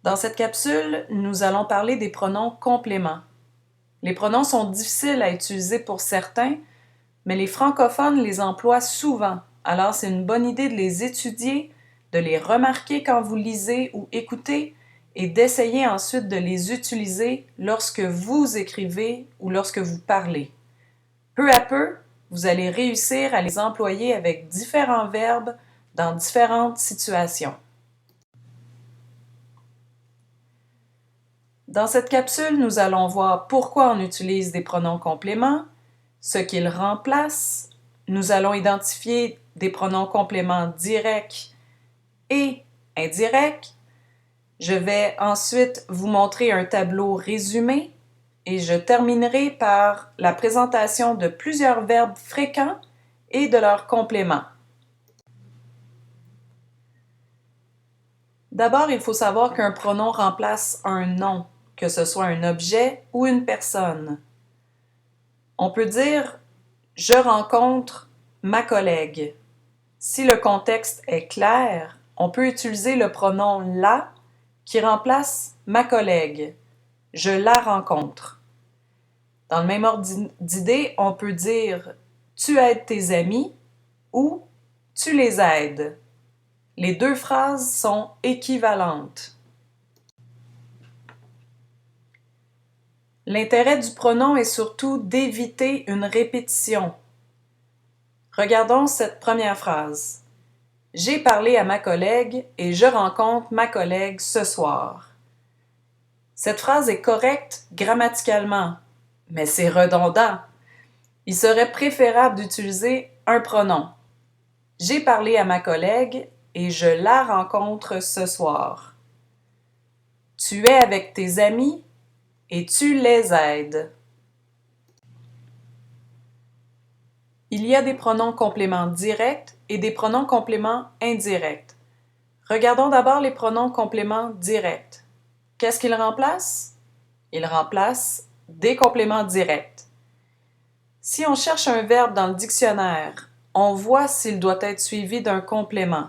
Dans cette capsule, nous allons parler des pronoms compléments. Les pronoms sont difficiles à utiliser pour certains, mais les francophones les emploient souvent, alors c'est une bonne idée de les étudier, de les remarquer quand vous lisez ou écoutez et d'essayer ensuite de les utiliser lorsque vous écrivez ou lorsque vous parlez. Peu à peu, vous allez réussir à les employer avec différents verbes dans différentes situations. Dans cette capsule, nous allons voir pourquoi on utilise des pronoms compléments, ce qu'ils remplacent. Nous allons identifier des pronoms compléments directs et indirects. Je vais ensuite vous montrer un tableau résumé et je terminerai par la présentation de plusieurs verbes fréquents et de leurs compléments. D'abord, il faut savoir qu'un pronom remplace un nom, que ce soit un objet ou une personne. On peut dire « je rencontre ma collègue ». Si le contexte est clair, on peut utiliser le pronom « la » qui remplace « ma collègue ». Je la rencontre. Dans le même ordre d'idée, on peut dire « tu aides tes amis » ou « tu les aides ». Les deux phrases sont équivalentes. L'intérêt du pronom est surtout d'éviter une répétition. Regardons cette première phrase. J'ai parlé à ma collègue et je rencontre ma collègue ce soir. Cette phrase est correcte grammaticalement, mais c'est redondant. Il serait préférable d'utiliser un pronom. J'ai parlé à ma collègue et je la rencontre ce soir. Tu es avec tes amis et tu les aides. Il y a des pronoms compléments directs et des pronoms compléments indirects. Regardons d'abord les pronoms compléments directs. Qu'est-ce qu'ils remplacent? Ils remplacent des compléments directs. Si on cherche un verbe dans le dictionnaire, on voit s'il doit être suivi d'un complément.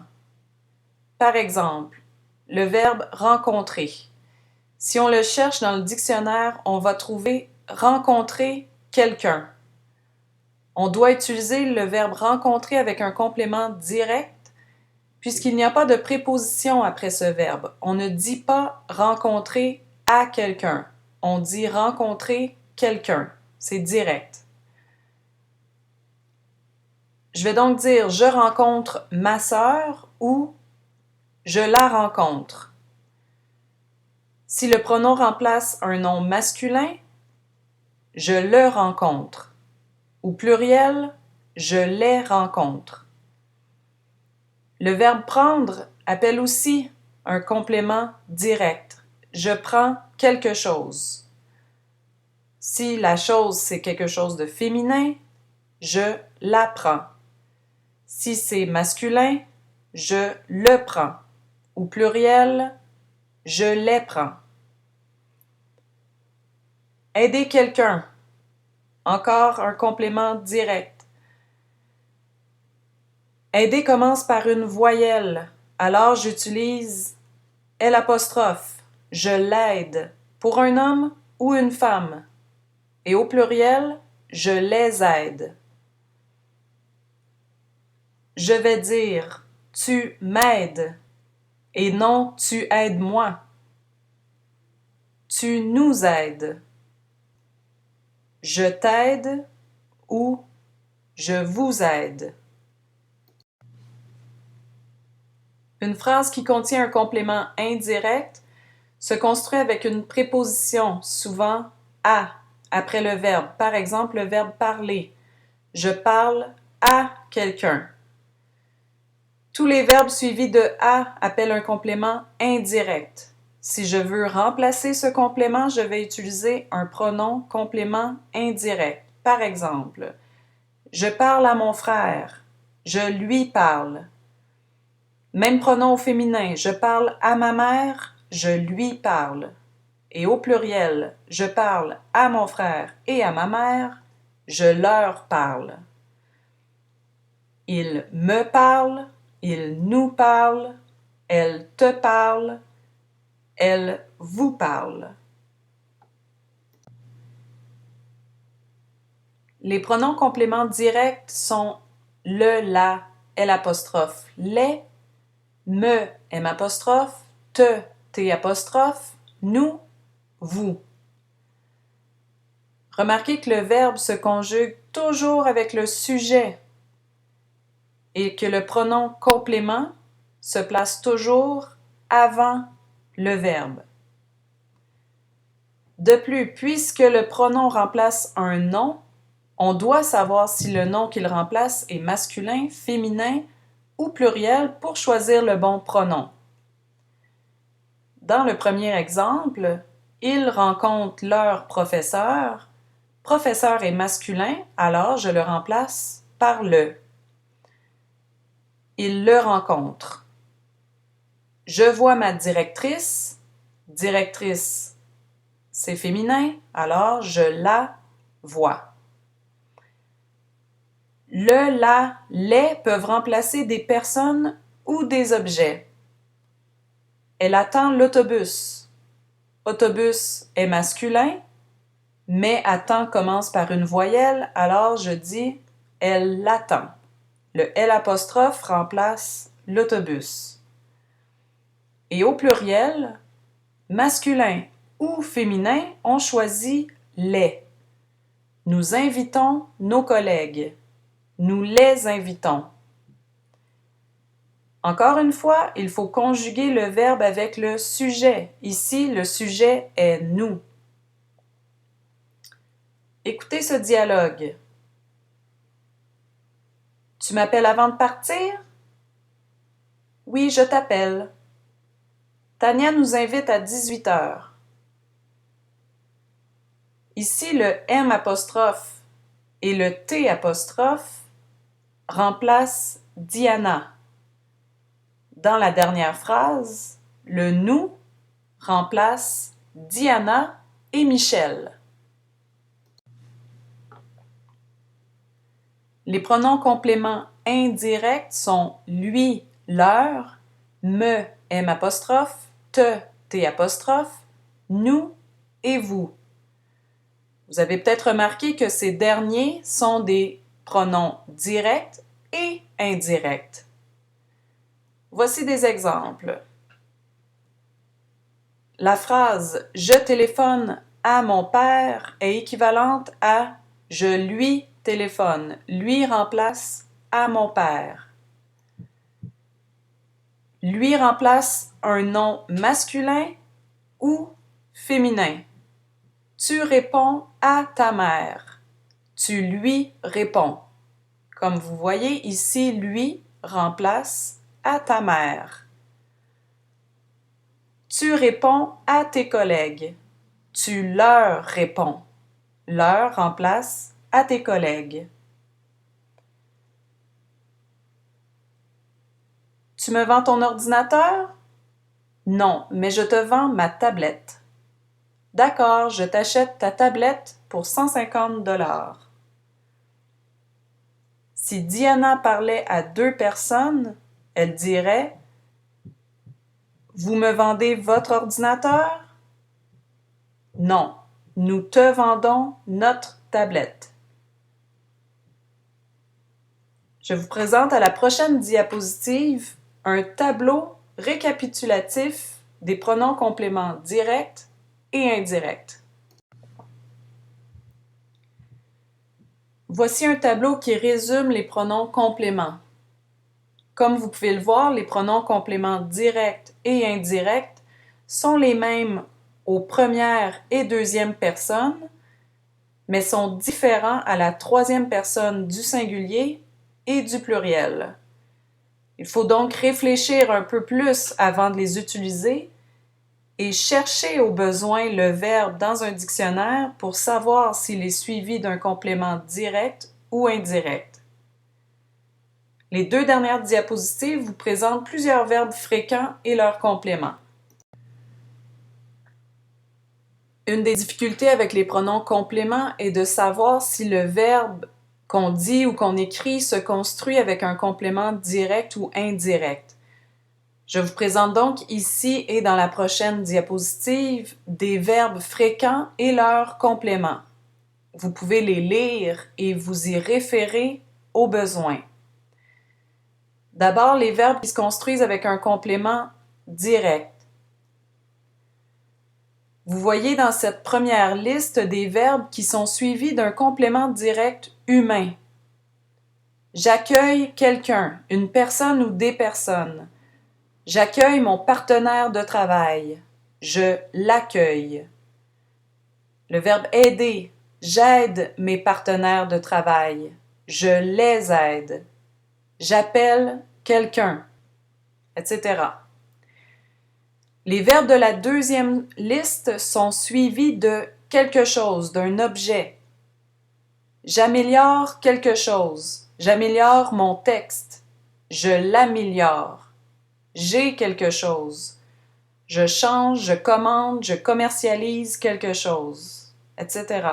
Par exemple, le verbe rencontrer. Si on le cherche dans le dictionnaire, on va trouver rencontrer quelqu'un. On doit utiliser le verbe rencontrer avec un complément direct puisqu'il n'y a pas de préposition après ce verbe. On ne dit pas rencontrer à quelqu'un. On dit rencontrer quelqu'un. C'est direct. Je vais donc dire je rencontre ma sœur ou je la rencontre. Si le pronom remplace un nom masculin, je le rencontre. Ou pluriel, je les rencontre. Le verbe prendre appelle aussi un complément direct. Je prends quelque chose. Si la chose c'est quelque chose de féminin, je la prends. Si c'est masculin, je le prends. Ou pluriel, je les prends. Aider quelqu'un. Encore un complément direct. Aider commence par une voyelle, alors j'utilise L'. Je l'aide pour un homme ou une femme. Et au pluriel, je les aide. Je vais dire tu m'aides et non tu aides-moi. Tu nous aides. Je t'aide ou je vous aide. Une phrase qui contient un complément indirect se construit avec une préposition, souvent à, après le verbe. Par exemple, le verbe parler. Je parle à quelqu'un. Tous les verbes suivis de à appellent un complément indirect. Si je veux remplacer ce complément, je vais utiliser un pronom complément indirect. Par exemple, je parle à mon frère. Je lui parle. Même pronom au féminin. Je parle à ma mère. Je lui parle. Et au pluriel, je parle à mon frère et à ma mère. Je leur parle. Il me parle. Il nous parle. Elle te parle. Elle vous parle. Les pronoms compléments directs sont le, la, l', les, me, m', te, t', nous, vous. Remarquez que le verbe se conjugue toujours avec le sujet et que le pronom complément se place toujours avant le verbe. De plus, puisque le pronom remplace un nom, on doit savoir si le nom qu'il remplace est masculin, féminin ou pluriel pour choisir le bon pronom. Dans le premier exemple, ils rencontrent leur professeur. Professeur est masculin, alors je le remplace par le. Ils le rencontrent. Je vois ma directrice. Directrice, c'est féminin, alors je la vois. Le, la, les peuvent remplacer des personnes ou des objets. Elle attend l'autobus. Autobus est masculin, mais attend commence par une voyelle, alors je dis elle l'attend. Le L' remplace l'autobus. Et au pluriel, masculin ou féminin, on choisit les. Nous invitons nos collègues. Nous les invitons. Encore une fois, il faut conjuguer le verbe avec le sujet. Ici, le sujet est nous. Écoutez ce dialogue. Tu m'appelles avant de partir? Oui, je t'appelle. Tania nous invite à 18h. Ici, le M' et le T' remplacent Diana. Dans la dernière phrase, le nous remplace Diana et Michel. Les pronoms compléments indirects sont lui, leur, me, m', te, t', nous et vous. Vous avez peut-être remarqué que ces derniers sont des pronoms directs et indirects. Voici des exemples. La phrase « Je téléphone à mon père » est équivalente à « Je lui téléphone ». Lui remplace « à mon père ». Lui remplace un nom masculin ou féminin. Tu réponds à ta mère. Tu lui réponds. Comme vous voyez, ici, lui remplace à ta mère. Tu réponds à tes collègues. Tu leur réponds. Leur remplace à tes collègues. Tu me vends ton ordinateur? Non, mais je te vends ma tablette. D'accord, je t'achète ta tablette pour 150 $. Si Diana parlait à 2 personnes, elle dirait « Vous me vendez votre ordinateur? » Non, nous te vendons notre tablette. Je vous présente à la prochaine diapositive un tableau récapitulatif des pronoms compléments directs et indirects. Voici un tableau qui résume les pronoms compléments. Comme vous pouvez le voir, les pronoms compléments directs et indirects sont les mêmes aux premières et deuxièmes personnes, mais sont différents à la troisième personne du singulier et du pluriel. Il faut donc réfléchir un peu plus avant de les utiliser et chercher au besoin le verbe dans un dictionnaire pour savoir s'il est suivi d'un complément direct ou indirect. Les 2 dernières diapositives vous présentent plusieurs verbes fréquents et leurs compléments. Une des difficultés avec les pronoms compléments est de savoir si le verbe qu'on dit ou qu'on écrit se construit avec un complément direct ou indirect. Je vous présente donc ici et dans la prochaine diapositive des verbes fréquents et leurs compléments. Vous pouvez les lire et vous y référer au besoin. D'abord, les verbes qui se construisent avec un complément direct. Vous voyez dans cette première liste des verbes qui sont suivis d'un complément direct humain. J'accueille quelqu'un, une personne ou des personnes. J'accueille mon partenaire de travail. Je l'accueille. Le verbe aider. J'aide mes partenaires de travail. Je les aide. J'appelle quelqu'un, etc. Les verbes de la deuxième liste sont suivis de quelque chose, d'un objet. J'améliore quelque chose. J'améliore mon texte. Je l'améliore. J'ai quelque chose. Je change, je commande, je commercialise quelque chose, etc.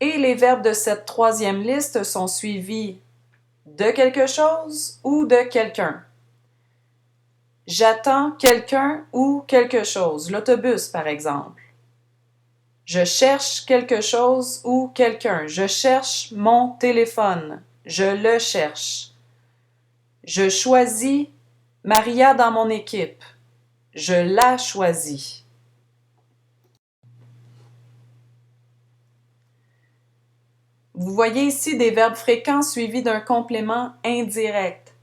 Et les verbes de cette troisième liste sont suivis de quelque chose ou de quelqu'un. J'attends quelqu'un ou quelque chose, l'autobus par exemple. Je cherche quelque chose ou quelqu'un. Je cherche mon téléphone. Je le cherche. Je choisis Maria dans mon équipe. Je la choisis. Vous voyez ici des verbes fréquents suivis d'un complément indirect.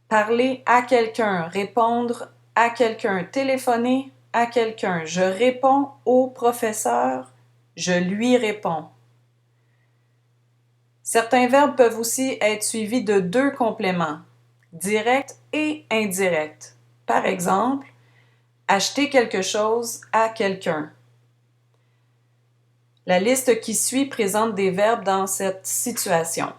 Parler à quelqu'un, répondre à quelqu'un, téléphoner à quelqu'un. Je réponds au professeur, je lui réponds. Certains verbes peuvent aussi être suivis de deux compléments, direct et indirect. Par exemple, acheter quelque chose à quelqu'un. La liste qui suit présente des verbes dans cette situation.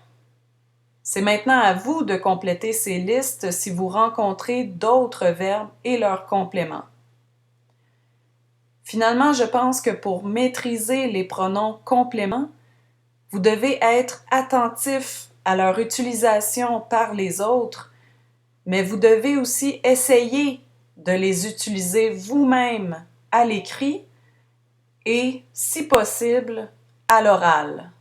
C'est maintenant à vous de compléter ces listes si vous rencontrez d'autres verbes et leurs compléments. Finalement, je pense que pour maîtriser les pronoms compléments, vous devez être attentif à leur utilisation par les autres, mais vous devez aussi essayer de les utiliser vous-même à l'écrit et, si possible, à l'oral.